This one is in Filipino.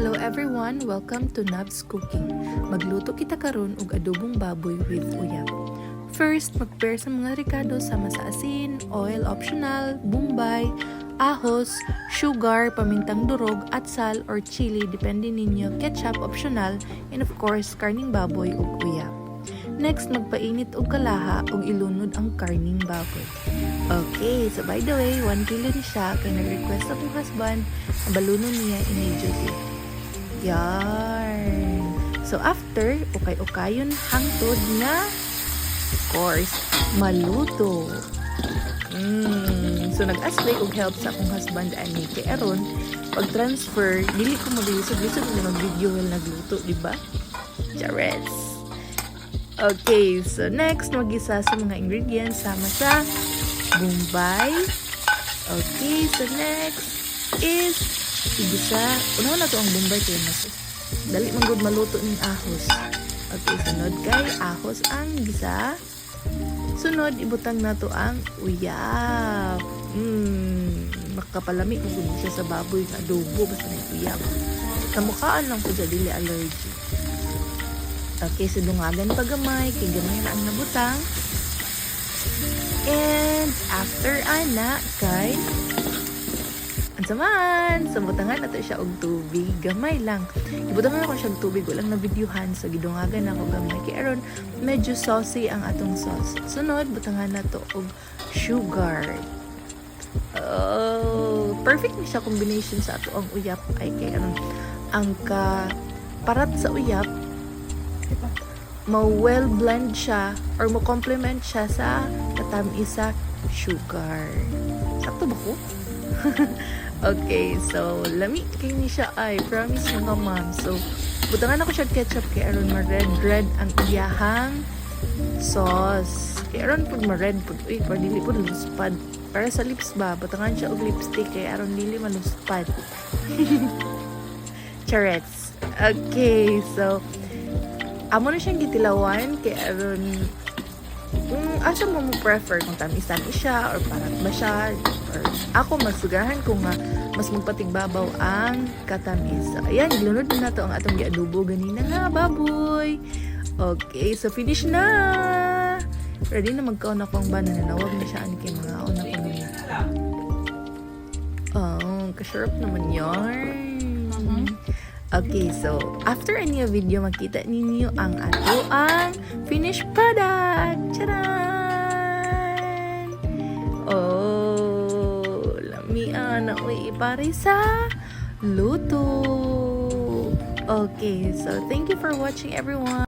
Hello everyone! Welcome to Nabs Cooking. Magluto kita karon og adobong baboy with uyab. First, mag-prepare sa mga ricado sama sa asin, oil optional, bombay, ahos, sugar, pamintang durog, atsal or chili depende ninyo, ketchup optional, and of course, karning baboy ug uyab. Next, magpainit og kalaha ug ilunod ang karning baboy. Okay, so by the way, 1 kilo ni siya kay nag-request akong husband na balunon niya immediately. Yarn! So after, ukay-ukayon hangtod na, of course, maluto. So nag-ask og help sa akong husband ani kay aron pag-transfer, dili ko maglisod-lisod na mag-video while nagluto, di ba? Charets! Okay, so next, mag-isa sa mga ingredients sama sa bombay. Okay, so next is igisa. Unahan na to ang bombay kaya mas dali man gud maluto ning ahos. Okay, sunod kay ahos ang gisa. Sunod ibutang nato ang uyab. Makapalami ko gud siya sa baboy nga adobo basta may uyab. Kamukhaan lang ko sa dili allergy. Okay, so dungagan pa gamay kay gamay na ang nabutang. And after ana kay ansaman, sa butangan nato siya og tubig, gamay lang. Ibutangan ako siya og tubig, walang na videohan sa gidungagan ako gamay kay aron medyo saucy ang atong sauce. Sunod, butangan nato og sugar. Oh, perfect ni siya combination sa ato ang uyap ay kay aron ang parat sa uyap ma-well blend siya or mo-complement siya sa katamis-sa sugar. Sakto ba ko? Okay, so lami kay ni siya ay promise mga mom. So butangan ako siya ketchup kay aron ma-red ang iyahang sauce. Kay aron pud ma-red pud uy, para dili pud luspad. Para sa lips ba, butangan siya og lipstick kay aron dili maluspad. Charets. Okay, so amo na siyang gitilawan kay aron asa mo prefer kung tamis-tamis siya or parat ba siya or ako masugahan ko nga mas magpatigbabaw ang katamis. So, ayan, ilunod na to ang atong giadobo ganina nga baboy. Okay, so finish na. Ready na magkaon ako ang bana na nawag na siya ani kay mga una ko na. Oh, kasarap naman yarn. Okay, so after any video makita ninyo ang ato ang finished product. Charan! Oh, lamian na uy ipare sa luto. Okay, so thank you for watching everyone.